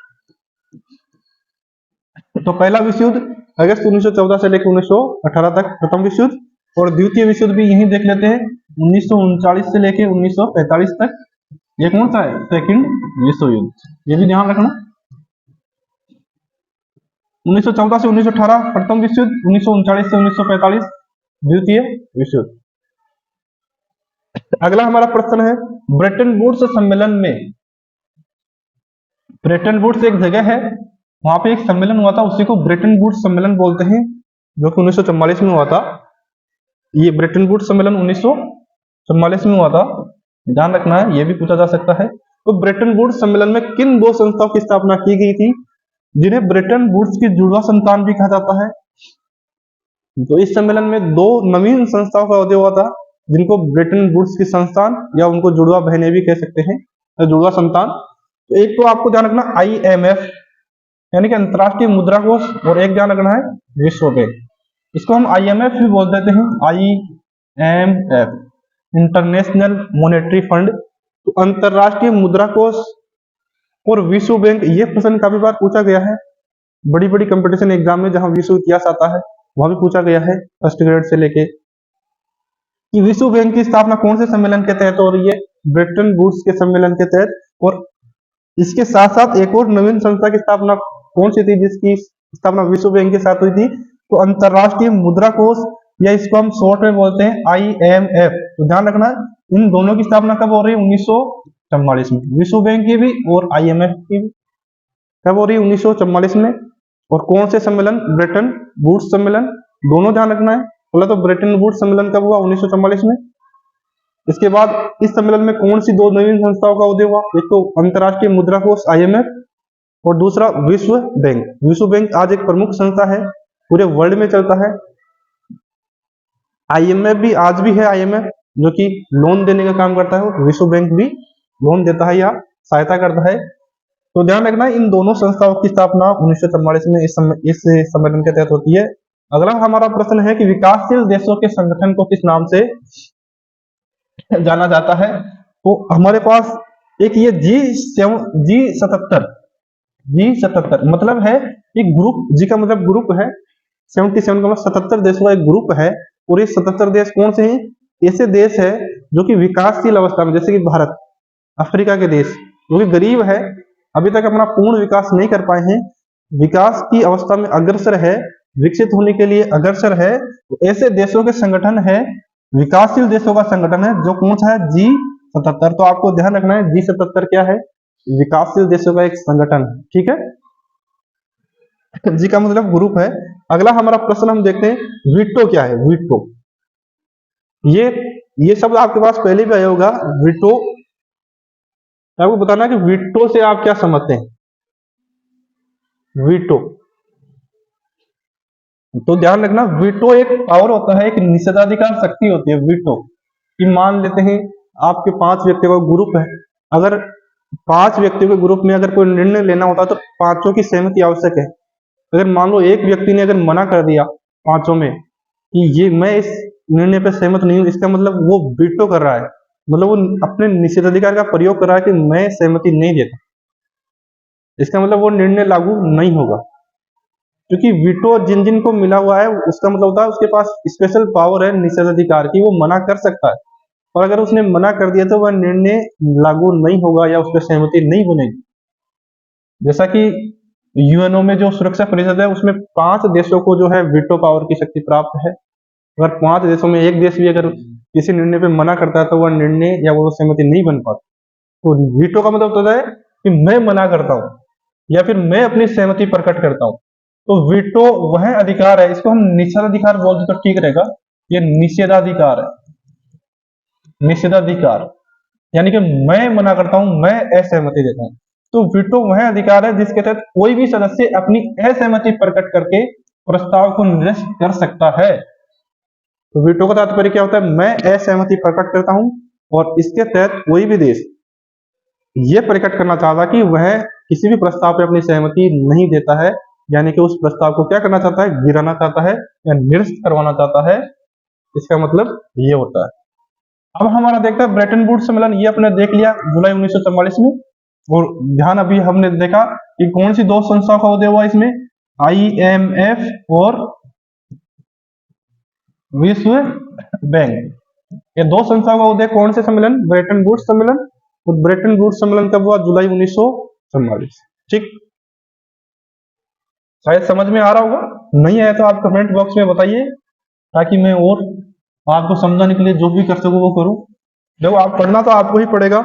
तो पहला विश्व युद्ध अगस्त 1914 से लेकर 1918 तक प्रथम विश्व युद्ध, और द्वितीय विश्व युद्ध भी यही देख लेते हैं, 1939 से लेकर 1945 तक। ये कौन सा है? सेकंड विश्व युद्ध, ये भी ध्यान रखना। 1914 से 1918 प्रथम विश्व युद्ध, 1939 से 1945 द्वितीय विश्व युद्ध। अगला हमारा प्रश्न है, ब्रेटन वुड्स सम्मेलन में, ब्रेटन वुड्स एक जगह है, वहां पे एक सम्मेलन हुआ था, उसी को ब्रेटन वुड्स सम्मेलन बोलते हैं, जो कि 1944 में हुआ था। ये ब्रेटन वुड्स सम्मेलन 1944 में हुआ था, ध्यान रखना है, ये भी पूछा जा सकता है। तो ब्रेटन वुड्स सम्मेलन में किन दो संस्थाओं की स्थापना की गई थी, जिन्हें ब्रेटन वुड्स की जुड़वा संतान भी कहा जाता है? तो इस सम्मेलन में दो नवीन संस्थाओं का उदय हुआ था, जिनको ब्रेटन वुड्स की संस्थान या उनको जुड़वा बहनें भी कह सकते हैं, जुड़वा संतान। तो एक तो आपको ध्यान रखना IMF यानी कि अंतरराष्ट्रीय मुद्रा कोष, और एक ध्यान रखना है विश्व बैंक। इसको हम IMF भी बोल देते हैं, IMF इंटरनेशनल मॉनेटरी फंड। तो अंतरराष्ट्रीय मुद्रा कोष और विश्व बैंक, ये प्रश्न काफी बार पूछा गया है बड़ी बड़ी कंपटीशन एग्जाम में, जहां विश्व इतिहास आता है वहां भी पूछा गया है फर्स्ट ग्रेड से लेके, कि विश्व बैंक की स्थापना कौन से सम्मेलन के तहत हो रही है? ब्रेटन वुड्स के सम्मेलन के तहत। और इसके साथ साथ एक और नवीन संस्था की स्थापना कौन सी थी जिसकी स्थापना विश्व बैंक के साथ हुई थी? तो अंतरराष्ट्रीय मुद्रा कोष, या इसको हम शॉर्ट में बोलते हैं IMF। तो ध्यान रखना, इन दोनों की स्थापना कब हो रही है? 1944 में। विश्व बैंक की भी और IMF की भी कब हो रही है? 1944 में। और कौन से सम्मेलन? ब्रेटन वुड्स सम्मेलन। दोनों ध्यान रखना है। पहले तो ब्रेटन वुड्स सम्मेलन कब हुआ? 1944 में। इसके बाद इस सम्मेलन में कौन सी दो नवीन संस्थाओं का उदय हुआ? एक तो अंतरराष्ट्रीय मुद्रा कोष IMF, और दूसरा विश्व बैंक। विश्व बैंक आज एक प्रमुख संस्था है, पूरे वर्ल्ड में चलता है। IMF भी आज भी है, IMF जो कि लोन देने का काम करता है, विश्व बैंक भी लोन देता है या सहायता करता है। तो ध्यान रखना, इन दोनों संस्थाओं की स्थापना 1944 में इस सम्मेलन के तहत होती है। अगला हमारा प्रश्न है कि विकासशील देशों के संगठन को किस नाम से जाना जाता है? तो हमारे पास एक ये G77 मतलब है एक ग्रुप, जी का मतलब ग्रुप है, 77 का मतलब 77 देशों का एक ग्रुप है। और ये 77 देश कौन से हैं? ऐसे देश है जो कि विकासशील अवस्था में, जैसे कि भारत, अफ्रीका के देश जो कि गरीब है, अभी तक अपना पूर्ण विकास नहीं कर पाए हैं, विकास की अवस्था में अग्रसर है, विकसित होने के लिए अग्रसर है, तो ऐसे देशों के संगठन है, विकासशील देशों का संगठन है, जो कौन सा है? G77। तो आपको ध्यान रखना है G77 क्या है? विकासशील देशों का एक संगठन है। ठीक है, जी का मतलब ग्रुप है। अगला हमारा प्रश्न हम देखते हैं, वीटो क्या है? वीटो, ये ये शब्द आपके पास पहले भी आया होगा, वीटो। आपको बताना है कि वीटो से आप क्या समझते हैं। वीटो, तो ध्यान रखना, वीटो एक पावर होता है, एक निषेधाधिकार शक्ति होती है वीटो। कि मान लेते हैं आपके 5 व्यक्तियों का ग्रुप है, अगर 5 व्यक्तियों के ग्रुप में अगर कोई निर्णय लेना होता है तो पांचों की सहमति आवश्यक है। अगर मान लो एक व्यक्ति ने अगर मना कर दिया पांचों में कि ये मैं इस निर्णय पर सहमत नहीं हूं, इसका मतलब वो वीटो कर रहा है, मतलब वो अपने निषेधाधिकार का प्रयोग कर रहा है कि मैं सहमति नहीं देता, इसका मतलब वो निर्णय लागू नहीं होगा। क्योंकि वीटो जिन जिन को मिला हुआ है उसका मतलब होता है उसके पास स्पेशल पावर है निषेधाधिकार की, वो मना कर सकता है, और अगर उसने मना कर दिया तो वह निर्णय लागू नहीं होगा या उस पर सहमति नहीं बनेगी। जैसा कि यूएनओ में जो सुरक्षा परिषद है उसमें 5 देशों को जो है वीटो पावर की शक्ति प्राप्त है। अगर 5 देशों में एक देश भी अगर किसी निर्णय पे मना करता है तो वह निर्णय या वो सहमति नहीं बन पाती। तो वीटो का मतलब होता है कि मैं मना करता हूं या फिर मैं अपनी सहमति प्रकट करता हूं। तो वीटो वह अधिकार है, इसको हम निषेधाधिकार बोलते तो ठीक रहेगा, ये निषेधाधिकार है। निषेधाधिकार यानी कि मैं मना करता हूं, मैं असहमति देता हूं। तो वीटो वह अधिकार है जिसके तहत कोई भी सदस्य अपनी असहमति प्रकट करके प्रस्ताव को निरस्त कर सकता है। तो वीटो का तात्पर्य क्या होता है? मैं असहमति प्रकट करता हूं और इसके तहत कोई भी देश यह प्रकट करना चाहता कि वह किसी भी प्रस्ताव पर अपनी सहमति नहीं देता है, यानी कि उस प्रस्ताव को क्या करना चाहता है? गिराना चाहता है या निरस्त करवाना चाहता है, इसका मतलब ये होता है। अब हमारा देखते हैं ब्रेटन वुड्स सम्मेलन, ये अपने देख लिया जुलाई 1944 में। और ध्यान अभी हमने देखा कि कौन सी 2 संस्थाओं का उदय हुआ इसमें, IMF और विश्व बैंक। ये 2 संस्थाओं का उदय कौन से सम्मेलन? ब्रेटन वुड्स सम्मेलन। तो ब्रेटन वुड्स सम्मेलन कब हुआ? जुलाई 1944। ठीक, शायद समझ में आ रहा होगा, नहीं आया तो आप कमेंट बॉक्स में बताइए ताकि मैं और आपको समझाने के लिए जो भी कर सकूं वो करूं। देखो, आप पढ़ना तो आपको ही पड़ेगा,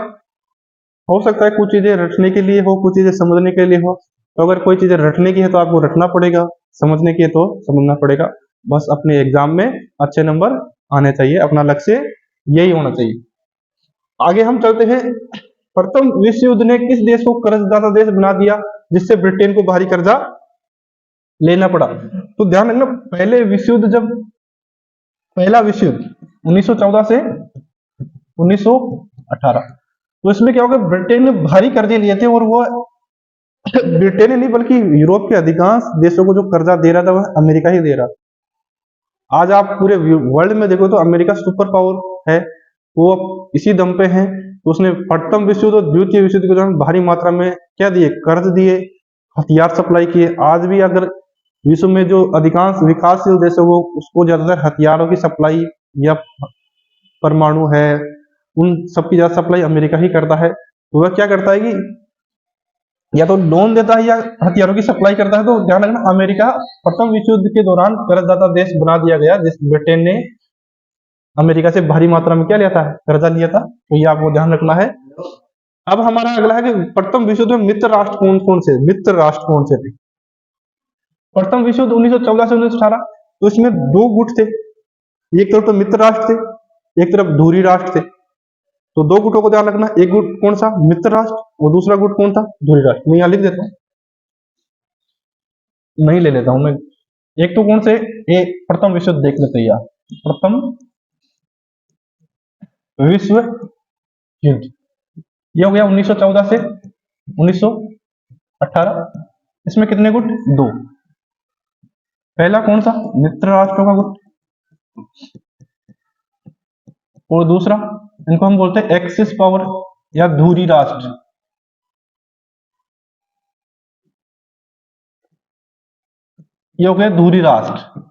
हो सकता है कुछ चीजें रटने के लिए हो, कुछ चीजें समझने के लिए हो। तो अगर कोई चीजें रटने की है तो आपको रटना पड़ेगा, समझने की है तो समझना पड़ेगा। बस अपने एग्जाम में अच्छे नंबर आने चाहिए, अपना लक्ष्य यही होना चाहिए। आगे हम चलते हैं, प्रथम विश्व युद्ध ने किस देश को कर्जदाता देश बना दिया जिससे ब्रिटेन को भारी कर्जा लेना पड़ा? तो ध्यान रखना, पहले विश्व युद्ध जब पहला विश्व युद्ध 1914 से 1918, तो इसमें क्या होगा, ब्रिटेन ने भारी कर्जे लिए थे, और वो ब्रिटेन ने नहीं बल्कि यूरोप के अधिकांश देशों को जो कर्जा दे रहा था वह अमेरिका ही दे रहा था। आज आप पूरे वर्ल्ड में देखो तो अमेरिका सुपर पावर है, वो इसी दम पे है। तो उसने प्रथम विश्व युद्ध और द्वितीय विश्व युद्ध के दौरान भारी मात्रा में क्या दिए? कर्ज दिए, हथियार सप्लाई किए। आज भी अगर विश्व में जो अधिकांश विकासशील देश है वो उसको ज्यादातर हथियारों की सप्लाई या परमाणु है उन सबकी ज्यादा सप्लाई अमेरिका ही करता है। तो वह क्या करता है कि या तो लोन देता है या हथियारों की सप्लाई करता है। तो ध्यान रखना, अमेरिका प्रथम विश्व युद्ध के दौरान कर्जदाता देश बना दिया गया, जिस ब्रिटेन ने अमेरिका से भारी मात्रा में क्या लिया था? कर्जा लिया था। तो ये आपको ध्यान रखना है। अब हमारा अगला है कि प्रथम विश्व युद्ध में मित्र राष्ट्र कौन कौन से? मित्र राष्ट्र कौन से थे? प्रथम विश्व युद्ध 1914 से 1918, तो इसमें 2 गुट थे, एक तरफ तो मित्र राष्ट्र थे, एक तरफ धुरी राष्ट्र थे। तो 2 गुटों को ध्यान रखना, एक गुट कौन सा? मित्र राष्ट्र, और दूसरा गुट कौन था? धुरी राष्ट्र। मैं यहां लिख देता हूं, नहीं ले लेता हूं मैं। एक तो कौन से, एक प्रथम विश्व युद्ध देख लेते हैं। प्रथम विश्व युद्ध ये हो गया 1914 से 1918। इसमें कितने गुट? 2। पहला कौन सा? मित्र राष्ट्रों का गुट, और दूसरा इनको हम बोलते हैं एक्सिस पावर या धुरी राष्ट्र। ये हो गए दूरी राष्ट्र,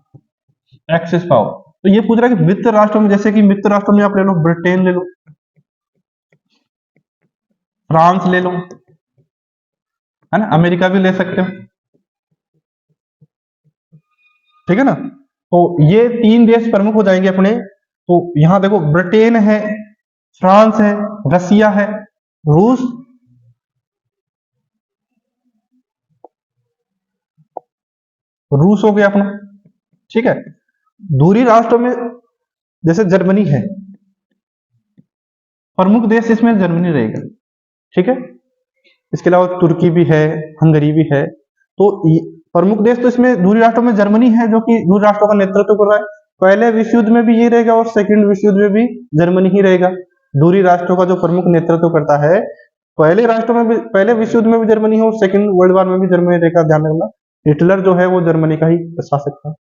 एक्सिस पावर। तो ये पूछ रहा है कि मित्र राष्ट्रों में, जैसे कि मित्र राष्ट्रों में आप ले लो, ब्रिटेन ले लो, फ्रांस ले लो, है ना, अमेरिका भी ले सकते हो, ठीक है ना। तो ये 3 देश प्रमुख हो जाएंगे अपने। तो यहां देखो, ब्रिटेन है, फ्रांस है, रसिया है, रूस, रूस हो गया अपना, ठीक है। दूरी राष्ट्रों में जैसे जर्मनी है, प्रमुख देश इसमें जर्मनी रहेगा, ठीक है। इसके अलावा तुर्की भी है, हंगरी भी है। तो प्रमुख देश तो इसमें दूरी राष्ट्रों में जर्मनी है, जो कि दूरी राष्ट्रों का नेतृत्व कर रहा है। पहले विश्व युद्ध में भी ये रहेगा और सेकंड विश्व युद्ध में भी जर्मनी ही रहेगा। दूरी राष्ट्रों का जो प्रमुख नेतृत्व करता है, पहले राष्ट्रों में भी, पहले विश्व युद्ध में भी जर्मनी है और सेकंड वर्ल्ड वॉर में भी जर्मनी रहेगा। ध्यान रखना, हिटलर जो है वो जर्मनी का ही शासक था।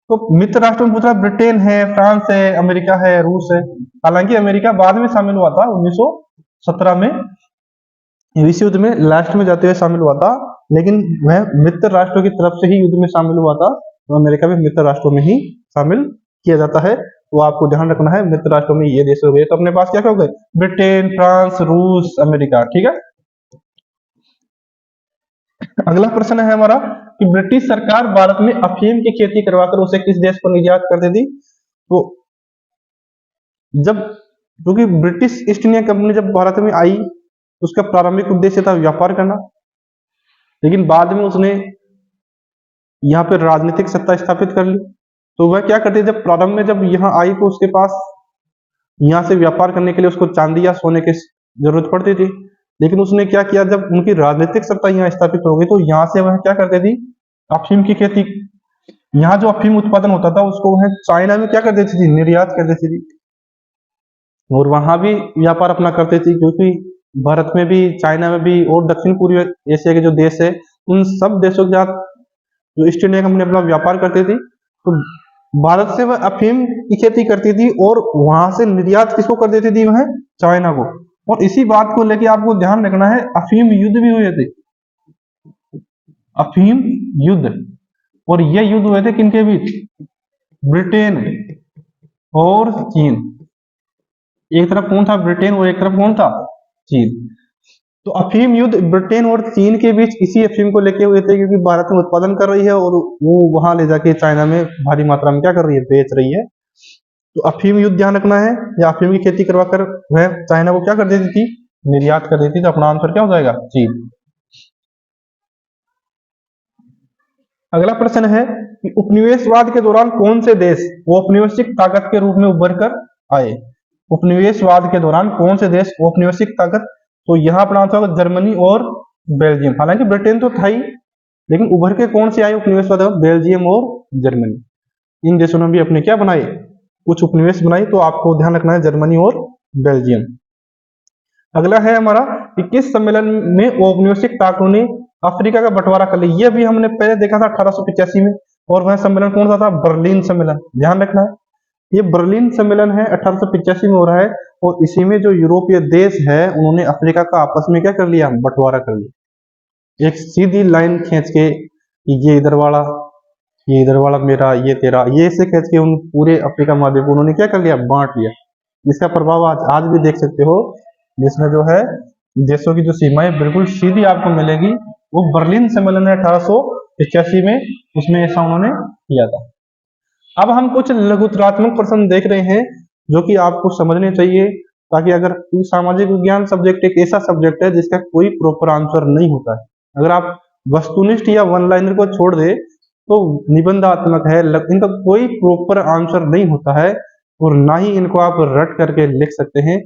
तो मित्र राष्ट्रों में पूछ रहा, ब्रिटेन है, फ्रांस है, अमेरिका है, रूस है। हालांकि अमेरिका बाद में शामिल हुआ था, 1917 में विश्व युद्ध में लास्ट में जाते हुए शामिल हुआ था, लेकिन वह मित्र राष्ट्रों की तरफ से ही युद्ध में शामिल हुआ था। तो अमेरिका भी मित्र राष्ट्रों में ही शामिल किया जाता है। तो आपको ध्यान रखना है, मित्र राष्ट्रों में ये देश हो गए। तो अपने पास क्या क्या हो गए, ब्रिटेन, फ्रांस, रूस, अमेरिका, ठीक है। अगला प्रश्न है हमारा कि ब्रिटिश सरकार भारत में अफीम की खेती करवाकर उसे किस देश को निर्यात करती थी। तो जब, क्योंकि ब्रिटिश ईस्ट इंडिया कंपनी जब भारत में आई, उसका प्रारंभिक उद्देश्य था व्यापार करना, लेकिन बाद में उसने यहाँ पे राजनीतिक सत्ता स्थापित कर ली। तो वह क्या करती, जब प्रारंभ में जब यहाँ आई तो उसके पास यहाँ से व्यापार करने के लिए उसको चांदी या सोने की जरूरत पड़ती थी। लेकिन उसने क्या किया, जब उनकी राजनीतिक सत्ता यहाँ स्थापित हो गई तो यहाँ से वह क्या करती थी, अफीम की खेती, यहाँ जो अफीम उत्पादन होता था उसको वह चाइना में क्या कर देती थी, निर्यात कर देती थी, और वहां भी व्यापार अपना करती थी। क्योंकि भारत में भी, चाइना में भी और दक्षिण पूर्व एशिया के जो देश है, उन सब देशों के साथ जो ईस्ट इंडिया कंपनी अपना व्यापार करती थी, तो भारत से वह अफीम की खेती करती थी और वहां से निर्यात किसको कर देती थी, वह चाइना को। और इसी बात को लेकर आपको ध्यान रखना है, अफीम युद्ध भी हुए थे, अफीम युद्ध। और ये युद्ध हुए थे किनके बीच, ब्रिटेन और चीन। एक तरफ कौन था, ब्रिटेन, और एक तरफ कौन था, चीन। तो अफीम युद्ध ब्रिटेन और चीन के बीच इसी अफीम को लेके हुए थे, क्योंकि भारत में उत्पादन कर रही है और वो वहां ले जाके चाइना में भारी मात्रा में क्या कर रही है, बेच रही है। तो अफीम युद्ध ध्यान रखना है, या अफीम की खेती करवाकर वह चाइना को क्या कर देती थी, निर्यात कर देती थी। तो अपना आंसर क्या हो जाएगा, चीन। अगला प्रश्न है कि उपनिवेशवाद के दौरान कौन से देश औपनिवेशिक ताकत के रूप में उभर कर आए। उपनिवेशवाद के दौरान कौन से देश औपनिवेशिक ताकत, तो यहाँ अपना आंसर होगा जर्मनी और बेल्जियम। हालांकि ब्रिटेन तो था ही, लेकिन उभर के कौन से आए उपनिवेशवाद, बेल्जियम और जर्मनी। इन देशों ने भी अपने क्या बनाए, कुछ उपनिवेश बनाई। तो आपको ध्यान रखना है, जर्मनी और बेल्जियम। अगला है हमारा कि किस सम्मेलन में औपनिवेशिक ताकतों ने अफ्रीका का बंटवारा कर लिया। यह भी हमने पहले देखा था 1885 में, और वह सम्मेलन कौन सा था, बर्लिन सम्मेलन। ध्यान रखना है, ये बर्लिन सम्मेलन है, 1885 में हो रहा है। और इसी में जो यूरोपीय देश है, उन्होंने अफ्रीका का आपस में क्या कर लिया, बंटवारा कर लिया। एक सीधी लाइन खींच के, ये इधर वाला, ये इधर वाला मेरा, ये तेरा, ये से खींच के उन पूरे अफ्रीका महाद्वीप को उन्होंने क्या कर लिया, बांट लिया। इसका प्रभाव आज भी देख सकते हो, जिसमें जो है देशों की जो सीमाएं बिल्कुल सीधी आपको मिलेगी, वो बर्लिन सम्मेलन है 1885 में, उसमें ऐसा उन्होंने किया था। अब हम कुछ लघुतरात्मक प्रश्न देख रहे हैं जो कि आपको समझने चाहिए, ताकि अगर सामाजिक विज्ञान सब्जेक्ट एक ऐसा सब्जेक्ट है जिसका कोई प्रॉपर आंसर नहीं होता है। अगर आप वस्तुनिष्ठ या वन लाइनर को छोड़ दे तो निबंधात्मक है, इनका कोई प्रॉपर आंसर नहीं होता है, और ना ही इनको आप रट करके लिख सकते हैं।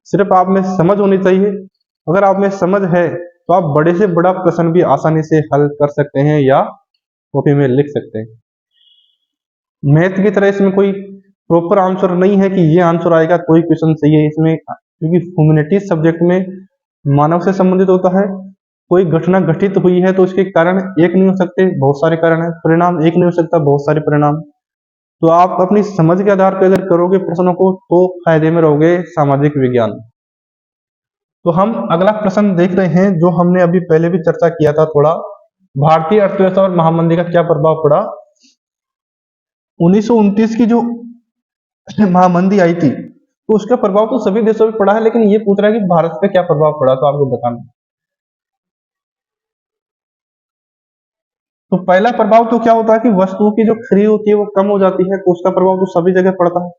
सिर्फ आप में समझ होनी चाहिए। अगर आप में समझ है तो आप बड़े से बड़ा प्रश्न भी आसानी से हल कर सकते हैं या कॉपी में लिख सकते हैं। मैथ की तरह इसमें कोई प्रॉपर आंसर नहीं है कि ये आंसर आएगा, कोई क्वेश्चन सही है इसमें, क्योंकि ह्यूमैनिटीज सब्जेक्ट में मानव से संबंधित होता है। कोई घटना घटित हुई है तो उसके कारण एक नहीं हो सकते, बहुत सारे कारण है। परिणाम एक नहीं हो सकता, बहुत सारे परिणाम। तो आप अपनी समझ के आधार पर अगर करोगे प्रश्नों को तो फायदे में रहोगे सामाजिक विज्ञान। तो हम अगला प्रश्न देख रहे हैं, जो हमने अभी पहले भी चर्चा किया था थोड़ा, भारतीय अर्थव्यवस्था पर महामंदी का क्या प्रभाव पड़ा? 1929 की जो महामंदी आई थी, तो उसका प्रभाव तो सभी देशों पे पड़ा है, लेकिन ये पूछ रहा है कि भारत पे क्या प्रभाव पड़ा, तो आपको बताना। तो पहला प्रभाव तो क्या होता है कि वस्तुओं की जो खरीद होती है वो कम हो जाती है, तो उसका प्रभाव तो सभी जगह पड़ता है।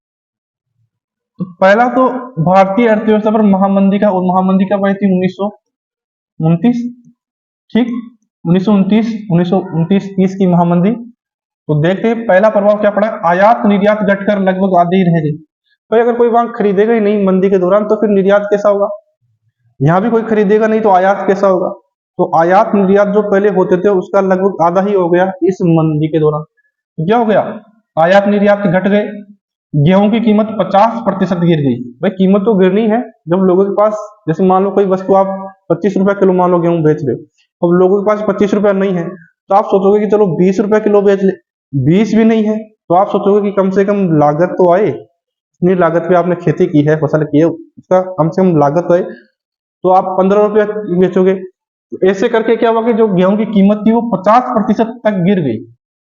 तो पहला तो भारतीय अर्थव्यवस्था पर महामंदी का, और महामंदी कब आई थी? 1929, ठीक, 1929 30 की महामंदी। तो देखते हैं पहला प्रभाव क्या पड़ा। आयात निर्यात घटकर लगभग आधे ही रह गई। भाई अगर कोई वहां खरीदेगा ही नहीं मंदी के दौरान, तो फिर निर्यात कैसा होगा? यहाँ भी कोई खरीदेगा नहीं तो आयात कैसा होगा? तो आयात निर्यात जो पहले होते थे उसका लगभग आधा ही हो गया इस मंदी के दौरान। तो क्या हो गया? आयात निर्यात घट गए। गेहूं की कीमत 50% गिर गई। भाई कीमत तो गिरनी है जब लोगों के पास, जैसे मान लो कोई वस्तु आप 25 रुपए किलो मान लो गेहूं बेच रहे हो, अब लोगों के पास 25 रुपए नहीं है, तो आप सोचोगे कि चलो 20 रुपए किलो बेच ले। 20 भी नहीं है तो आप सोचोगे कि कम से कम लागत तो आए, इतनी लागत पे आपने खेती की है, फसल की है, उसका कम से कम लागत आए, तो आप 15 रुपया बेचोगे। तो ऐसे करके क्या हुआ कि जो गेहूं की कीमत थी वो 50% तक गिर गई।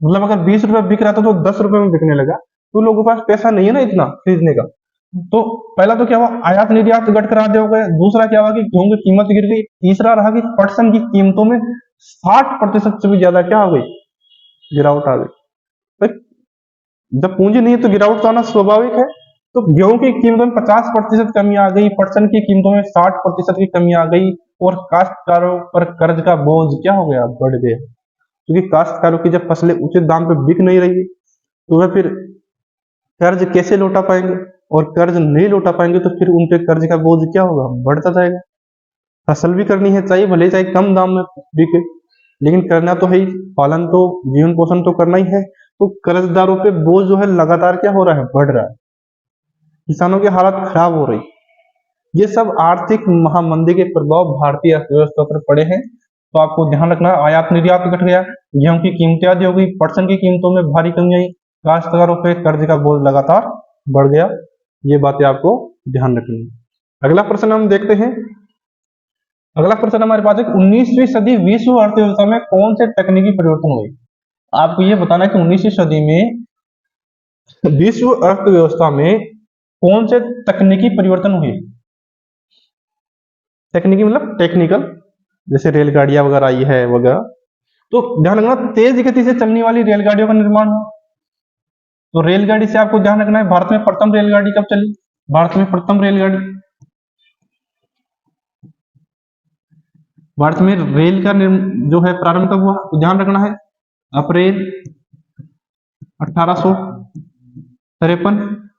मतलब अगर 20 रुपया बिक रहा था तो 10 रुपए में बिकने लगा। तो लोगों के पास पैसा नहीं है ना इतना खरीदने का। तो पहला तो क्या हुआ, आयात निर्यात घटकर आधे हो गए। दूसरा क्या हुआ कि गेहूं की कीमत गिर गई। तीसरा रहा कि पटसन की कीमतों में 60% से भी ज्यादा क्या हो गई, गिरावट आ गई। तो जब पूंजी नहीं है तो गिरावट तो आना स्वाभाविक है। तो गेहूं की कीमतों में 50% कमी आ गई, पटसन की कीमतों में 60% की कमी आ गई, और काश्तकारों पर कर्ज का बोझ क्या हो गया, बढ़ गया। क्योंकि काश्तकारों की जब फसलें उचित दाम पे बिक नहीं रही तो वह फिर कर्ज कैसे लौटा पाएंगे, और कर्ज नहीं लौटा पाएंगे तो फिर उन पे कर्ज का बोझ क्या होगा, बढ़ता जाएगा। फसल भी करनी है, चाहिए भले चाहे कम दाम में बिके, लेकिन करना तो है ही, पालन तो, जीवन पोषण तो करना ही है। तो कर्जदारों पे बोझ जो है लगातार क्या हो रहा है, बढ़ रहा है। किसानों की हालत खराब हो रही। ये सब आर्थिक महामंदी के प्रभाव भारतीय अर्थव्यवस्था पर पड़े हैं। तो आपको ध्यान रखना है, आयात निर्यात घट गया, गेहूं की कीमतें आदि हो गई, पटसन की कीमतों में भारी कमी आई, काश्तकारों पे कर्ज का बोझ लगातार बढ़ गया। ये बातें आपको ध्यान रखनी है। अगला प्रश्न हम देखते हैं। अगला प्रश्न हमारे पास है, 19वीं सदी विश्व अर्थव्यवस्था में कौन से तकनीकी परिवर्तन हुए? आपको ये बताना है कि 19वीं सदी में विश्व अर्थव्यवस्था में कौन से तकनीकी परिवर्तन हुए? तकनीकी मतलब टेक्निकल, जैसे रेलगाड़ियां वगैरह आई है वगैरह। तो ध्यान रखना, तेज गति से चलने वाली रेलगाड़ियों का निर्माण हुआ। तो रेलगाड़ी से आपको ध्यान रखना है, भारत में प्रथम रेलगाड़ी कब चली? भारत में प्रथम रेलगाड़ी, भारत में रेल का जो है प्रारंभ कब हुआ? तो ध्यान रखना है, अप्रैल 1853।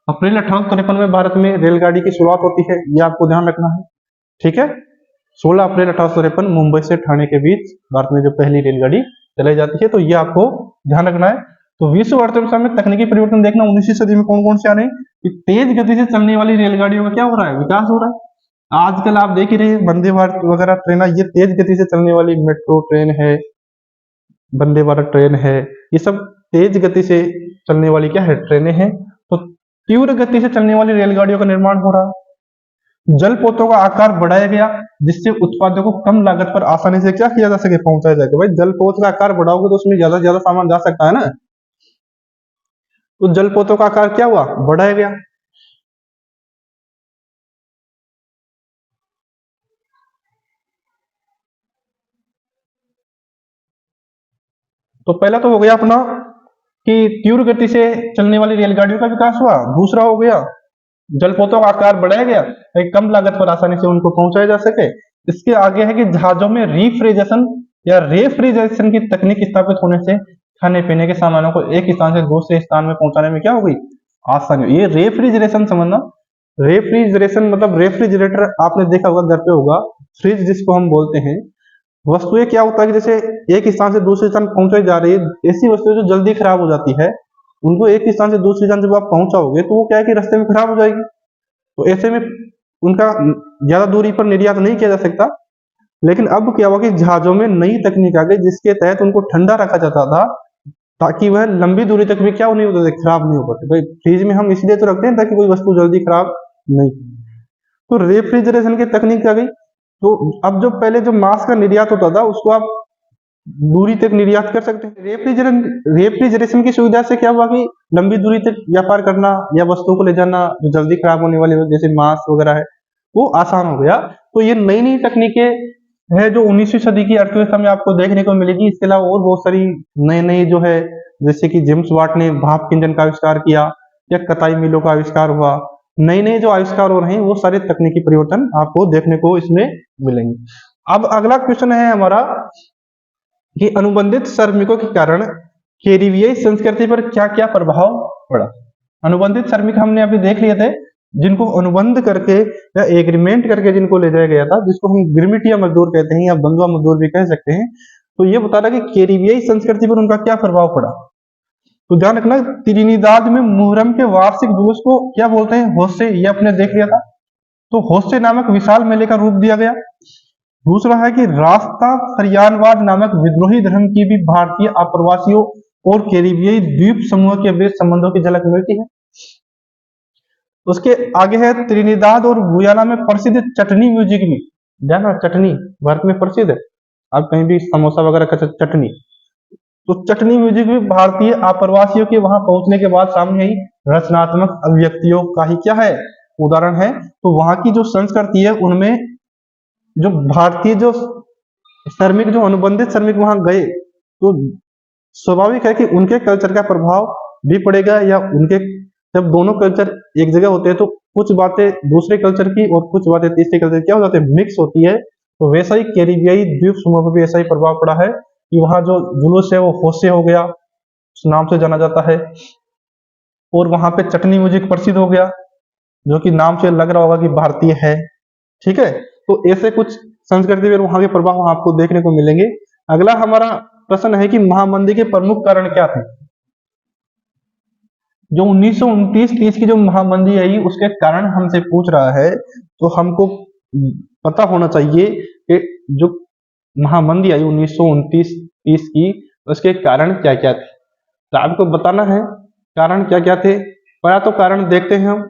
अप्रैल 1853 में भारत में रेलगाड़ी की शुरुआत होती है, ये आपको ध्यान रखना है, ठीक है। 16 अप्रैल 1853 मुंबई से ठाणे के बीच भारत में जो पहली रेलगाड़ी चलाई जाती है, तो ये आपको ध्यान रखना है। तो विश्व अर्थव्यवस्था में तकनीकी परिवर्तन देखना, 19वीं सदी में कौन कौन से आ रहे हैं कि तेज गति से चलने वाली रेलगाड़ियों का क्या हो रहा है, विकास हो रहा है। आजकल आप देख ही रहे हैं, वंदे भारत वगैरह ट्रेन, ये तेज गति से चलने वाली मेट्रो ट्रेन है, वंदे भारत ट्रेन है, ये सब तेज गति से चलने वाली क्या है, ट्रेनें हैं। तो तीव्र गति से चलने वाली रेलगाड़ियों का निर्माण हो रहा है। जलपोतों का आकार बढ़ाया गया, जिससे उत्पादों को कम लागत पर आसानी से क्या किया जा सके, पहुंचाया जाएगा। भाई जलपोत का आकार बढ़ाओगे तो उसमें ज्यादा से ज्यादा सामान जा सकता है ना। तो जलपोतों का आकार क्या हुआ, बढ़ाया गया। तो पहला तो हो गया अपना कि तीव्र गति से चलने वाली रेलगाड़ियों का विकास हुआ। दूसरा हो गया जलपोतों का आकार बढ़ाया गया, कम लागत पर आसानी से उनको पहुंचाया जा सके। इसके आगे है कि जहाजों में रिफ्रिजरेशन या रेफ्रिजरेशन की तकनीक स्थापित होने से खाने पीने के सामानों को एक स्थान से दूसरे स्थान में पहुंचाने में क्या हो गई, आसानी। ये रेफ्रिजरेशन समझना, रेफ्रिजरेशन मतलब रेफ्रिजरेटर आपने देखा होगा, घर पे होगा, फ्रिज जिसको हम बोलते हैं। वस्तुएं क्या होता है कि जैसे एक स्थान से दूसरे स्थान पहुंचाई जा रही है, ऐसी वस्तुएं जो जल्दी खराब हो जाती है, उनको एक स्थान से दूसरे स्थान जब आप पहुंचाओगे तो वो क्या है कि रास्ते में खराब हो जाएगी। तो ऐसे में उनका ज्यादा दूरी पर निर्यात नहीं किया जा सकता। लेकिन अब क्या हुआ कि जहाजों में नई तकनीक आ गई, जिसके तहत उनको ठंडा रखा जाता था, ताकि वह लंबी दूरी तक भी क्या नहीं होता थे, खराब नहीं हो पाते। भाई फ्रिज में हम इसलिए तो रखते हैं ताकि कोई वस्तु जल्दी खराब नहीं। तो रेफ्रिजरेशन की तकनीक आ गई। तो अब जो पहले जो मांस का निर्यात होता था उसको आप दूरी तक निर्यात कर सकते हैं। रेफ्रिजरेशन की सुविधा से क्या हुआ कि लंबी दूरी तक व्यापार करना या वस्तुओं को ले जाना जो जल्दी खराब होने वाली हो जैसे मांस वगैरह है वो आसान हो गया। तो ये नई नई तकनीकें है जो 19वीं सदी की अर्थव्यवस्था में आपको देखने को मिलेगी। इसके अलावा और बहुत सारी नए नए जो है जैसे कि जेम्स वाट ने भाप के इंजन का आविष्कार किया या कताई मिलों का आविष्कार हुआ। नए नए जो आविष्कार हो रहे हैं वो सारे तकनीकी परिवर्तन आपको देखने को इसमें मिलेंगे। अब अगला क्वेश्चन है हमारा कि अनुबंधित श्रमिकों के कारण कैरिबियाई संस्कृति पर क्या क्या प्रभाव पड़ा। अनुबंधित श्रमिक हमने अभी देख लिए थे जिनको अनुबंध करके या एग्रीमेंट करके जिनको ले जाया गया था जिसको हम गिरमिटिया मजदूर कहते हैं या बंधुआ मजदूर भी कह सकते हैं। तो ये बता रहा कि कैरिबियाई संस्कृति पर उनका क्या प्रभाव पड़ा। तो ध्यान रखना त्रिनिदाद में मुहर्रम के वार्षिक जुलूस को क्या बोलते हैं, होस्से। ये आपने देख लिया था। तो होस्से नामक विशाल मेले का रूप दिया गया। दूसरा है कि रास्ता सरियानवाद नामक विद्रोही धर्म की भी भारतीय अप्रवासियों और कैरिबियाई द्वीप समूह के बीच संबंधों की झलक मिलती है। उसके आगे है त्रिनिदाद और गुयाना में प्रसिद्ध चटनी म्यूजिक भी। जाना चटनी भारत में प्रसिद्ध है, आप कहीं भी समोसा वगैरह का चटनी। तो चटनी म्यूजिक भी भारतीय अप्रवासियों के वहां पहुंचने के बाद सामने आई रचनात्मक अभिव्यक्तियों का ही क्या है उदाहरण है। तो वहां की जो संस्कृति है उनमें जो भारतीय जो श्रमिक जो अनुबंधित श्रमिक वहां गए तो स्वाभाविक है कि उनके कल्चर का प्रभाव भी पड़ेगा या उनके जब दोनों कल्चर एक जगह होते हैं तो कुछ बातें दूसरे कल्चर की और कुछ बातें तीसरे कल्चर क्या हो जाती है मिक्स होती है। तो वैसा ही कैरिबियाई द्वीप समूह पर भी ऐसा ही प्रभाव पड़ा है कि वहां जो जुलूस है वो होस्से हो गया, उस नाम से जाना जाता है। और वहां पे चटनी म्यूजिक प्रसिद्ध हो गया जो कि नाम से लग रहा होगा कि भारतीय है। ठीक है, तो ऐसे कुछ संस्कृति में वहां के प्रभाव आपको देखने को मिलेंगे। अगला हमारा प्रश्न है कि महामंदी के प्रमुख कारण क्या थे। जो 1929-30 की जो महामंदी आई उसके कारण हमसे पूछ रहा है तो हमको पता होना चाहिए कि जो महामंदी आई 1929-30 की उसके कारण क्या क्या थे। तो आपको बताना है कारण क्या क्या थे। पहला तो कारण देखते हैं हम।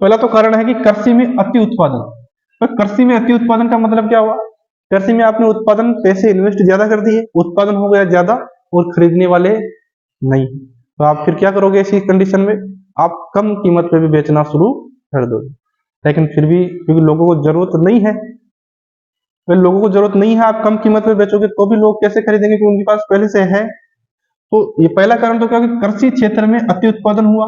पहला तो कारण है कि कृषि में अति उत्पादन। तो कृषि में अति उत्पादन का मतलब क्या हुआ, कृषि में आपने उत्पादन पैसे इन्वेस्ट ज्यादा कर दिए, उत्पादन हो गया ज्यादा और खरीदने वाले नहीं, तो आप फिर क्या करोगे ऐसी कंडीशन में, आप कम कीमत पे भी बेचना शुरू कर दोगे। लेकिन फिर भी क्योंकि लोगों को जरूरत नहीं है, तो लोगों को जरूरत नहीं है आप कम कीमत पे बेचोगे तो भी लोग कैसे खरीदेंगे क्योंकि उनके पास पहले से है। तो ये पहला कारण तो क्या कि कृषि क्षेत्र में अति उत्पादन हुआ।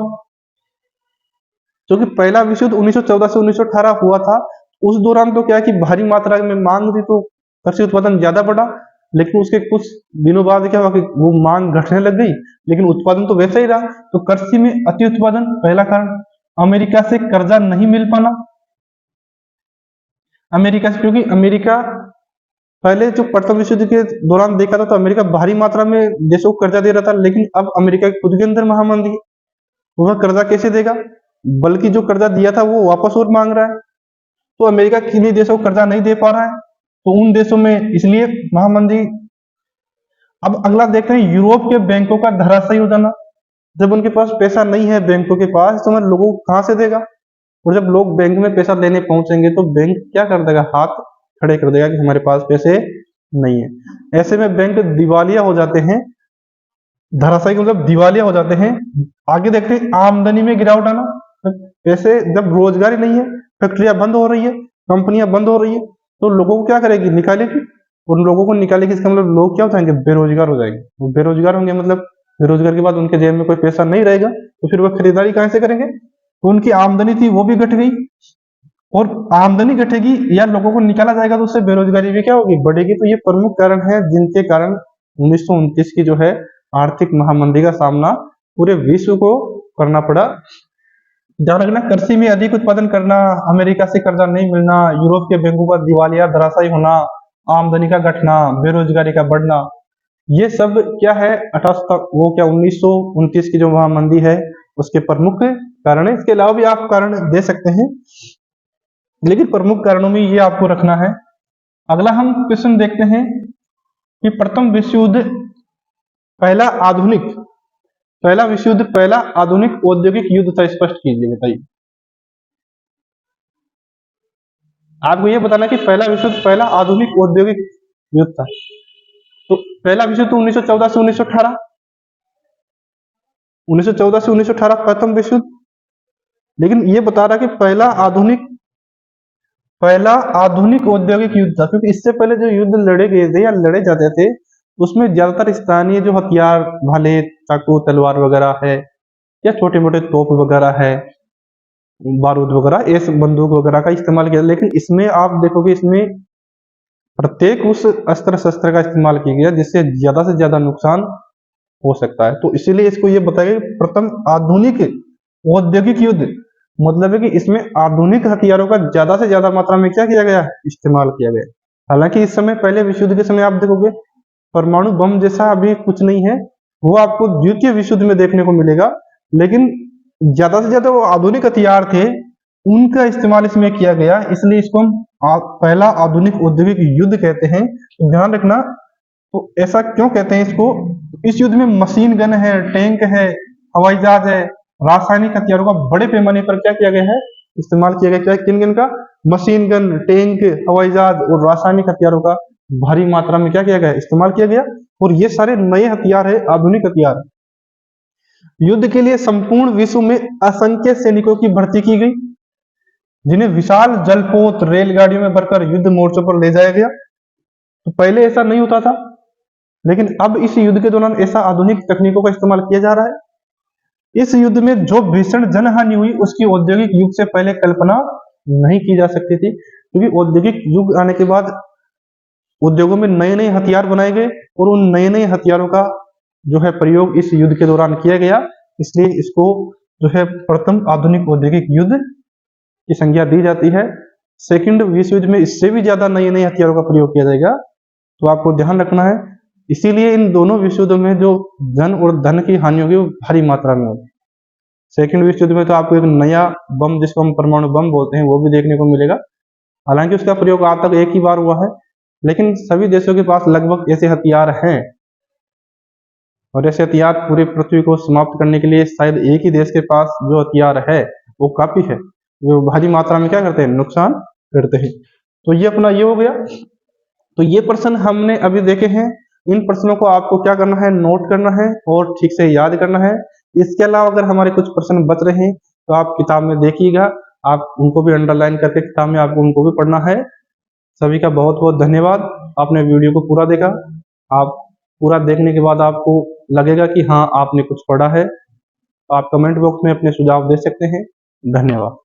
क्योंकि पहला विश्व युद्ध 1914 से 1918 हुआ था, उस दौरान तो क्या है कि भारी मात्रा में मांग थी तो कृषि उत्पादन ज्यादा बढ़ा। लेकिन उसके कुछ दिनों बाद क्या हुआ कि वो मांग घटने लग गई लेकिन उत्पादन तो वैसा ही रहा। तो कृषि में अति उत्पादन पहला कारण। अमेरिका से कर्जा नहीं मिल पाना। अमेरिका से, क्योंकि अमेरिका पहले जो प्रथम विश्व युद्ध के दौरान देखा था तो अमेरिका भारी मात्रा में देशों को कर्जा दे रहा था, लेकिन अब अमेरिका खुद के अंदर महामंदी है, वह कर्जा कैसे देगा, बल्कि जो कर्जा दिया था वो वापस और मांग रहा है। तो अमेरिका किन्हीं देशों को कर्जा नहीं दे पा रहा है तो उन देशों में इसलिए महामंदी। अब अगला देखते हैं यूरोप के बैंकों का धराशायी हो जाना। जब उनके पास पैसा नहीं है बैंकों के पास तो मैं लोगों को कहां से देगा, और जब लोग बैंक में पैसा लेने पहुंचेंगे तो बैंक क्या कर देगा, हाथ खड़े कर देगा कि हमारे पास पैसे नहीं है। ऐसे में बैंक दिवालिया हो जाते हैं। धराशायी मतलब दिवालिया हो जाते हैं। आगे देखते हैं आमदनी में गिरावट आना। पैसे जब रोजगार ही नहीं है, फैक्ट्रियां बंद हो रही है, कंपनियां बंद हो रही है तो लोगों को क्या करेगी, निकालेगी। उन लोगों को निकालेगी इसका मतलब लोग क्या हो जाएंगे, बेरोजगार हो जाएंगे। वो बेरोजगार होंगे मतलब बेरोजगार के बाद उनके जेब में कोई पैसा नहीं रहेगा तो फिर वह खरीदारी कहां से करेंगे। तो उनकी आमदनी थी वो भी घट गई, और आमदनी घटेगी या लोगों को निकाला जाएगा तो उससे बेरोजगारी भी क्या होगी, बढ़ेगी। तो ये प्रमुख कारण है जिनके कारण 1929 की जो है आर्थिक महामंदी का सामना पूरे विश्व को करना पड़ा। ध्यान रखना कृषि में अधिक उत्पादन करना, अमेरिका से कर्जा नहीं मिलना, यूरोप के बैंकों का दिवालिया धराशायी होना, आमदनी का घटना, बेरोजगारी का बढ़ना, ये सब क्या है 1929 की जो महामंदी है उसके प्रमुख कारण है। इसके अलावा भी आप कारण दे सकते हैं लेकिन प्रमुख कारणों में ये आपको रखना है। अगला हम क्वेश्चन देखते हैं कि प्रथम विश्व युद्ध पहला विश्व युद्ध पहला आधुनिक औद्योगिक युद्ध था, स्पष्ट कीजिए, बताइए। आपको ये बताना कि पहला विश्व युद्ध पहला आधुनिक औद्योगिक युद्ध था। तो पहला विश्व युद्ध 1914 से 1918, 1914 से 1918 प्रथम विश्व युद्ध। लेकिन ये बता रहा कि पहला आधुनिक औद्योगिक युद्ध था, क्योंकि इससे पहले जो युद्ध लड़े गए थे या लड़े जाते थे उसमें ज्यादातर स्थानीय जो हथियार, भाले, चाकू, तलवार वगैरह है, या छोटे मोटे तोप वगैरह है, बारूद वगैरह, ऐसे बंदूक वगैरह का इस्तेमाल किया। लेकिन इसमें आप देखोगे इसमें प्रत्येक उस अस्त्र शस्त्र का इस्तेमाल किया गया जिससे ज्यादा से ज्यादा नुकसान हो सकता है। तो इसीलिए इसको ये बताया कि प्रथम आधुनिक औद्योगिक युद्ध, मतलब है कि इसमें आधुनिक हथियारों का ज्यादा से ज्यादा मात्रा में क्या किया गया, इस्तेमाल किया गया। हालांकि इस समय पहले विश्व युद्ध के समय आप देखोगे परमाणु बम जैसा अभी कुछ नहीं है, वो आपको द्वितीय विश्व युद्ध में देखने को मिलेगा। लेकिन ज्यादा से ज्यादा वो आधुनिक हथियार थे, उनका इस्तेमाल इसमें किया गया, इसलिए इसको हम पहला आधुनिक औद्योगिक युद्ध कहते हैं। तो ध्यान रखना, तो ऐसा क्यों कहते हैं इसको, इस युद्ध में मशीन गन है, टैंक है, हवाई जहाज है, रासायनिक हथियारों का बड़े पैमाने पर क्या किया गया है, इस्तेमाल किया गया। किन किन का, मशीन गन, टैंक, हवाई जहाज और रासायनिक हथियारों का भारी मात्रा में क्या किया गया, इस्तेमाल किया गया। और ये सारे नए हथियार है, आधुनिक हथियार। युद्ध के लिए संपूर्ण विश्व में असंख्य सैनिकों की भर्ती की गई, जिन्हें विशाल जलपोत रेलगाड़ियों में भरकर युद्ध मोर्चों पर ले जाया गया। तो पहले ऐसा नहीं होता था, लेकिन अब इस युद्ध के दौरान ऐसा आधुनिक तकनीकों का इस्तेमाल किया जा रहा है। इस युद्ध में जो भीषण जनहानि हुई उसकी औद्योगिक युग से पहले कल्पना नहीं की जा सकती थी, क्योंकि औद्योगिक युग आने के बाद उद्योगों में नए नए हथियार बनाए गए और उन नए नए हथियारों का जो है प्रयोग इस युद्ध के दौरान किया गया। इसलिए इसको जो है प्रथम आधुनिक औद्योगिक युद्ध की संज्ञा दी जाती है। सेकंड विश्व युद्ध में इससे भी ज्यादा नए नए हथियारों का प्रयोग किया जाएगा, तो आपको ध्यान रखना है। इसीलिए इन दोनों विश्व युद्धों में जो जन और धन की हानि होगी वो भारी मात्रा में होगी। सेकंड विश्व युद्ध में तो आपको एक नया बम, जिसको हम परमाणु बम बोलते हैं, वो भी देखने को मिलेगा। हालांकि उसका प्रयोग आज तक एक ही बार हुआ है, लेकिन सभी देशों के पास लगभग ऐसे हथियार हैं, और ऐसे हथियार पूरे पृथ्वी को समाप्त करने के लिए शायद एक ही देश के पास जो हथियार है वो काफी है, जो भारी मात्रा में क्या करते हैं, नुकसान करते हैं। तो ये अपना ये हो गया। तो ये प्रश्न हमने अभी देखे हैं। इन प्रश्नों को आपको क्या करना है, नोट करना है और ठीक से याद करना है। इसके अलावा अगर हमारे कुछ प्रश्न बच रहे हैं तो आप किताब में देखिएगा, आप उनको भी अंडरलाइन करके किताब में आपको उनको भी पढ़ना है। सभी का बहुत बहुत धन्यवाद, आपने वीडियो को पूरा देखा। आप पूरा देखने के बाद आपको लगेगा कि हाँ आपने कुछ पढ़ा है, तो आप कमेंट बॉक्स में अपने सुझाव दे सकते हैं। धन्यवाद।